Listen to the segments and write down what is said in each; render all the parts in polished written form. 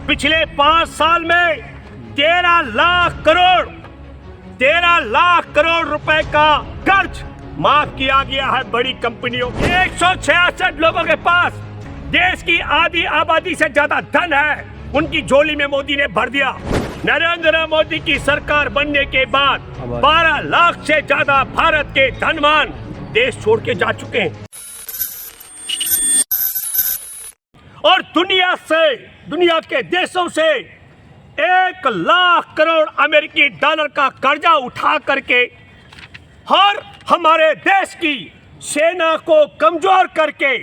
पिछले 5 साल में 13 लाख करोड़ रुपए का कर्ज माफ किया गया है बड़ी कंपनियों के। 166 लोगों के पास देश की आधी आबादी से ज्यादा धन है, उनकी झोली में मोदी ने भर दिया। नरेंद्र मोदी की सरकार बनने के बाद 12 लाख से ज्यादा भारत के धनवान देश छोड़ के जा चुके हैं और दुनिया के देशों से 1 लाख करोड़ अमेरिकी डॉलर का कर्जा उठा करके और हमारे देश की सेना को कमजोर करके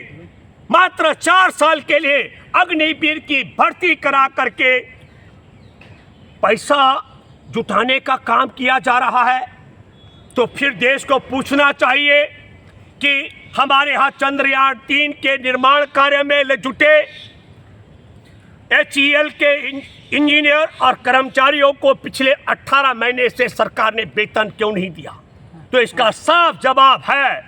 मात्र 4 साल के लिए अग्निवीर की भर्ती करा करके पैसा जुटाने का काम किया जा रहा है। तो फिर देश को पूछना चाहिए कि हमारे यहाँ चंद्रयान 3 के निर्माण कार्य में जुटे HAL के इंजीनियर और कर्मचारियों को पिछले 18 महीने से सरकार ने वेतन क्यों नहीं दिया? तो इसका साफ जवाब है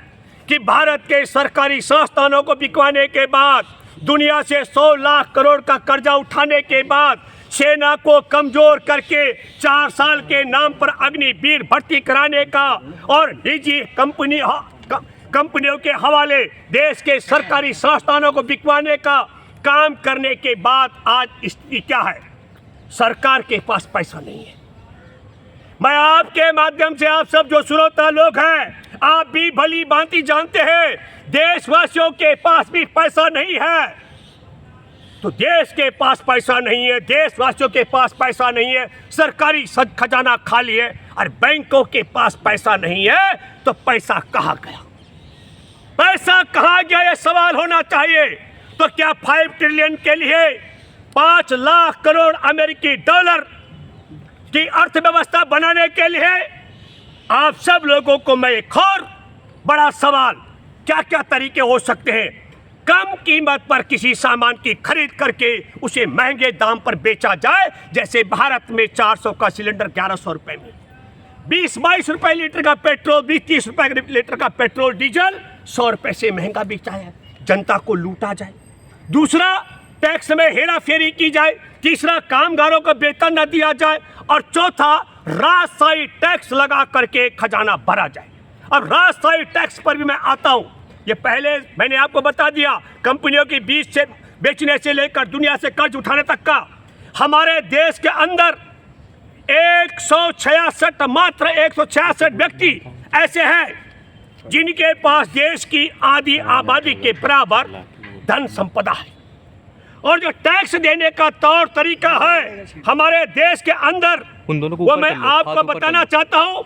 कि भारत के सरकारी संस्थानों को बिकवाने के बाद, दुनिया से 100 लाख करोड़ का कर्जा उठाने के बाद, सेना को कमजोर करके 4 साल के नाम पर अग्निवीर भर्ती कराने का और निजी कंपनियों के हवाले देश के सरकारी संस्थानों को बिकवाने का काम करने के बाद आज स्थिति क्या है? सरकार के पास पैसा नहीं है। मैं आपके माध्यम से आप सब जो श्रोता लोग हैं, आप भी भली भांति जानते हैं देशवासियों के पास भी पैसा नहीं है। तो देश के पास पैसा नहीं है, देशवासियों के पास पैसा नहीं है, सरकारी खजाना खाली है और बैंकों के पास पैसा नहीं है, तो पैसा कहाँ गया? पैसा कहाँ गया, ये सवाल होना चाहिए। तो क्या 5 ट्रिलियन के लिए 5 लाख करोड़ अमेरिकी डॉलर की अर्थव्यवस्था बनाने के लिए आप सब लोगों को मैं एक और बड़ा सवाल, क्या क्या तरीके हो सकते हैं कम कीमत पर किसी सामान की खरीद करके उसे महंगे दाम पर बेचा जाए? जैसे भारत में 400 का सिलेंडर 1100 रुपए में, 20-22 रुपए लीटर का पेट्रोल, 20-30 रुपए लीटर का पेट्रोल डीजल 100 रुपए से महंगा बेचा है, जनता को लूटा जाए। दूसरा, टैक्स में हेरा फेरी की जाए। तीसरा, कामगारों को वेतन न दिया जाए। और चौथा, राजशाही टैक्स लगा करके खजाना भरा जाए। अब राजशाही टैक्स पर भी मैं आता हूं। ये पहले मैंने आपको बता दिया, कंपनियों की बीच से बेचने से लेकर दुनिया से कर्ज उठाने तक का हमारे देश के अंदर 166 व्यक्ति ऐसे हैं जिनके पास देश की आधी आबादी के बराबर धन संपदा है। और जो टैक्स देने का तौर तरीका है हमारे देश के अंदर, वो मैं आपको बताना चाहता हूँ।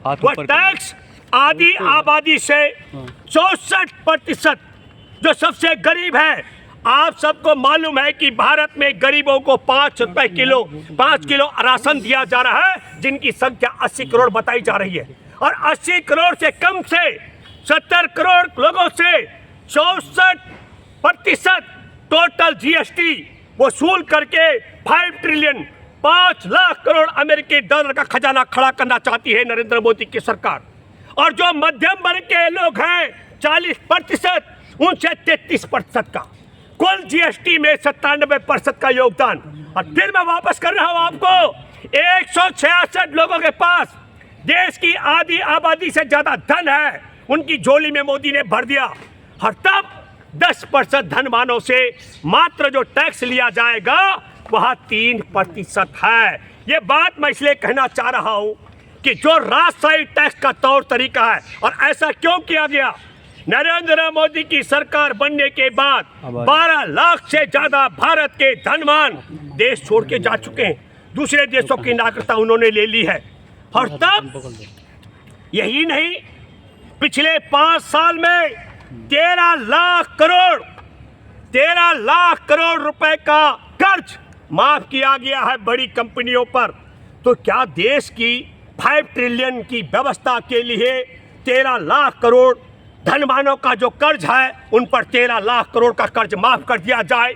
वो टैक्स आधी आबादी से 64% जो सबसे गरीब है। आप सबको मालूम है कि भारत में गरीबों को 5 किलो राशन दिया जा रहा है, जिनकी संख्या 80 करोड़ बताई जा रही है। और 80 करोड़ से कम से 70 करोड़ लोगों से 64% टोटल GST वसूल करके 5 ट्रिलियन 5 लाख करोड़ अमेरिकी डॉलर का खजाना खड़ा करना चाहती है नरेंद्र मोदी की सरकार। और जो मध्यम वर्ग के लोग हैं 40%, उनसे 33% का कुल GST में 97% का योगदान। और फिर मैं वापस कर रहा हूं आपको, 166 लोगों के पास देश की आधी आबादी से ज्यादा धन है, उनकी झोली में मोदी ने भर दिया। और तब 10% धनवानों से मात्र जो टैक्स लिया जाएगा वह 3% है। ये बात मैं इसलिए कहना चाह रहा हूं कि जो राजशाही टैक्स का तौर तरीका है, और ऐसा क्यों किया गया? नरेंद्र मोदी की सरकार बनने के बाद 12 लाख से ज्यादा भारत के धनवान देश छोड़ के जा चुके हैं, दूसरे देशों की नागरिकता उन्होंने ले ली है। और तब यही नहीं, पिछले 5 साल में 13 लाख करोड़ रुपए का कर्ज माफ किया गया है बड़ी कंपनियों पर। तो क्या देश की 5 ट्रिलियन की व्यवस्था के लिए 13 लाख करोड़ धनवानों का जो कर्ज है उन पर 13 लाख करोड़ का कर्ज माफ कर दिया जाए?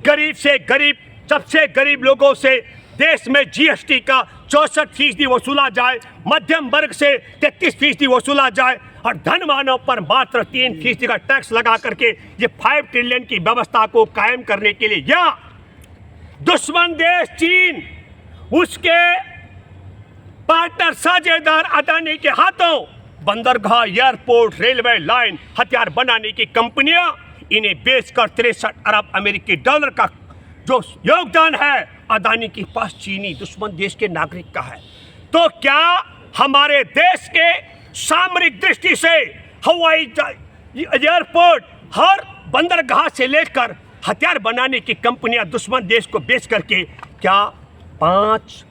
गरीब से गरीब, सबसे गरीब लोगों से देश में GST का 64% वसूला जाए, मध्यम वर्ग से 33% वसूला जाए, और धनवानों पर मात्र 3% का टैक्स लगा करके ये 5 ट्रिलियन की व्यवस्था को कायम करने के लिए, या दुश्मन देश चीन, उसके पार्टनर साझेदार अदानी के हाथों बंदरगाह, एयरपोर्ट, रेलवे लाइन, हथियार बनाने की कंपनियां, इन्हें बेचकर 63 अरब अमेरिकी डॉलर का जो योगदान है अदानी के पास चीनी दुश्मन देश के नागरिक का है। तो क्या हमारे देश के सामरिक दृष्टि से हवाई एयरपोर्ट, हर बंदरगाह से लेकर हथियार बनाने की कंपनियां दुश्मन देश को बेच करके क्या 5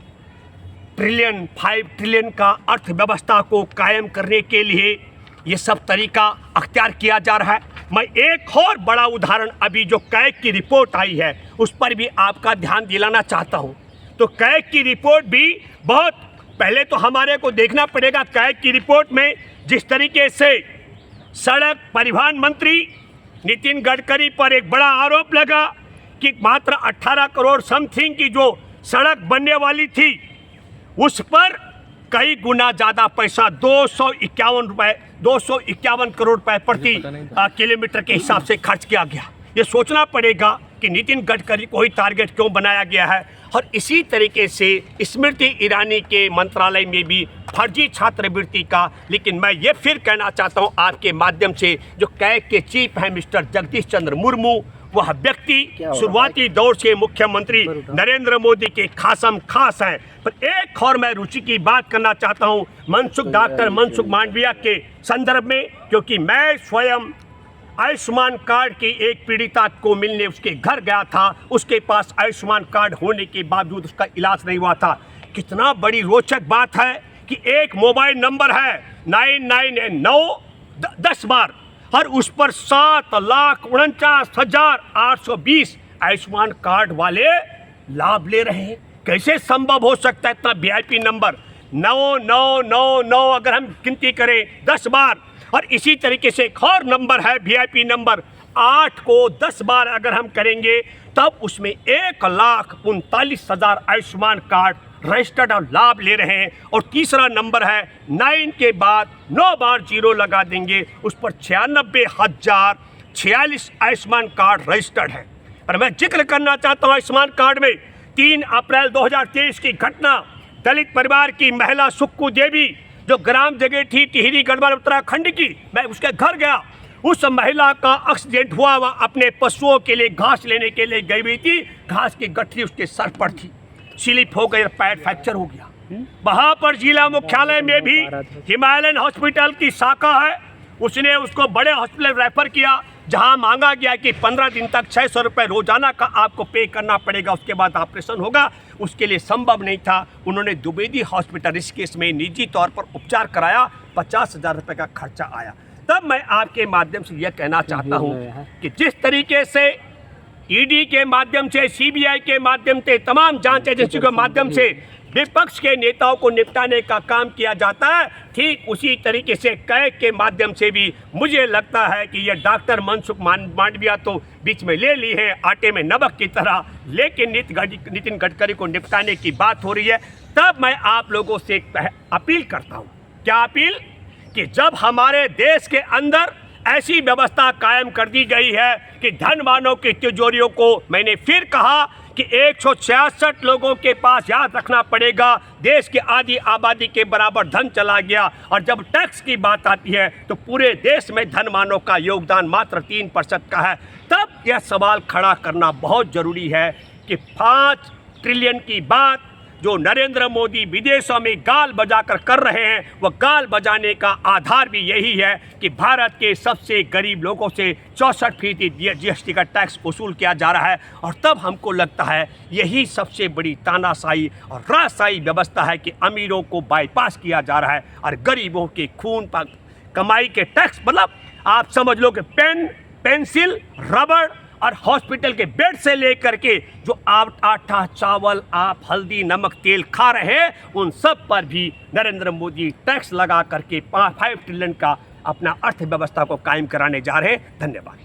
ट्रिलियन का अर्थव्यवस्था को कायम करने के लिए ये सब तरीका अख्तियार किया जा रहा है? मैं एक और बड़ा उदाहरण, अभी जो कैग की रिपोर्ट आई है उस पर भी आपका ध्यान दिलाना चाहता हूँ। तो कैग की रिपोर्ट भी बहुत पहले तो हमारे को देखना पड़ेगा। कैग की रिपोर्ट में जिस तरीके से सड़क परिवहन मंत्री नितिन गडकरी पर एक बड़ा आरोप लगा कि मात्र 18 करोड़ समथिंग की जो सड़क बनने वाली थी उस पर कई गुना ज़्यादा पैसा 251 करोड़ रुपए प्रति किलोमीटर के हिसाब से खर्च किया गया। ये सोचना पड़ेगा कि नितिन गडकरी को ही टारगेट क्यों बनाया गया है। और इसी तरीके से स्मृति ईरानी के मंत्रालय में भी फर्जी छात्रवृत्ति का, लेकिन मैं ये फिर कहना चाहता हूँ आपके माध्यम से, जो कैग के चीफ हैं मिस्टर जगदीश चंद्र मुर्मू, वह व्यक्ति शुरुआती दौर से मुख्यमंत्री नरेंद्र मोदी के खासम खास हैं। पर एक और मैं रुचि की बात करना चाहता हूं डॉक्टर मनसुख मांडविया के संदर्भ में, क्योंकि मैं स्वयं आयुष्मान कार्ड की एक पीड़िता को मिलने उसके घर गया था। उसके पास आयुष्मान कार्ड होने के बावजूद उसका इलाज नहीं हुआ था। कितना बड़ी रोचक बात है कि एक मोबाइल नंबर है 999910 बार और उस पर 7,49,820 आयुष्मान कार्ड वाले लाभ ले रहे हैं। कैसे संभव हो सकता है इतना वीआईपी नंबर? 9999 अगर हम गिनती करें 10 बार, और इसी तरीके से एक और नंबर है वीआईपी नंबर 8 को 10 बार अगर हम करेंगे तब उसमें 1,39,000 आयुष्मान कार्ड रजिस्टर्ड और लाभ ले रहे हैं। और तीसरा नंबर है 9 के बाद 9 बार 0 लगा देंगे, उस पर 96,046 आयुष्मान कार्ड रजिस्टर्ड है। और मैं जिक्र करना चाहता हूँ आयुष्मान कार्ड में 3 अप्रैल 2023 की घटना, दलित परिवार की महिला सुक्कू देवी जो ग्राम जगह थी टिहरी गढ़वाल उत्तराखंड की, मैं उसके घर गया। उस महिला का एक्सीडेंट हुआ, वह अपने पशुओं के लिए घास लेने के लिए गई हुई थी, घास की गठरी उसके सर पर थी, स्लिप हो गई, पैर फ्रैक्चर हो गया। वहाँ पर जिला मुख्यालय में भी हिमालयन हॉस्पिटल की शाखा है, उसने उसको बड़े हॉस्पिटल रेफर किया, जहाँ मांगा गया कि 15 दिन तक 600 रुपये रोजाना का आपको पे करना पड़ेगा, उसके बाद ऑपरेशन होगा। उसके लिए संभव नहीं था। उन्होंने द्विवेदी हॉस्पिटल ऋषिकेश में निजी तौर पर उपचार कराया, 50,000 रुपये का खर्चा आया। तब मैं आपके माध्यम से यह कहना चाहता हूँ कि जिस तरीके से ईडी के माध्यम से, सीबीआई के माध्यम से, तमाम जांच एजेंसियों के माध्यम से विपक्ष के नेताओं को निपटाने का काम किया जाता है, ठीक उसी तरीके से कैग के माध्यम से भी मुझे लगता है कि ये डॉक्टर मनसुख मांडविया तो बीच में ले ली है आटे में नमक की तरह, लेकिन नितिन गडकरी को निपटाने की बात हो रही है। तब मैं आप लोगों से अपील करता हूँ, क्या अपील, कि जब हमारे देश के अंदर ऐसी व्यवस्था कायम कर दी गई है कि धनवानों की तिजोरियों को, मैंने फिर कहा कि 166 लोगों के पास, याद रखना पड़ेगा, देश की आधी आबादी के बराबर धन चला गया। और जब टैक्स की बात आती है तो पूरे देश में धनवानों का योगदान मात्र 3% का है। तब यह सवाल खड़ा करना बहुत ज़रूरी है कि 5 ट्रिलियन की बात जो नरेंद्र मोदी विदेशों में गाल बजाकर कर रहे हैं, वह गाल बजाने का आधार भी यही है कि भारत के सबसे गरीब लोगों से 64% जीएसटी का टैक्स वसूल किया जा रहा है। और तब हमको लगता है यही सबसे बड़ी तानाशाही और राजशाही व्यवस्था है कि अमीरों को बाईपास किया जा रहा है और गरीबों के खून पर कमाई के टैक्स, मतलब आप समझ लो कि पेन, पेंसिल, रबड़ और हॉस्पिटल के बेड से लेकर के जो आप आटा, चावल, आप हल्दी, नमक, तेल खा रहे हैं, उन सब पर भी नरेंद्र मोदी टैक्स लगा करके 5 ट्रिलियन का अपना अर्थव्यवस्था को कायम कराने जा रहे हैं। धन्यवाद।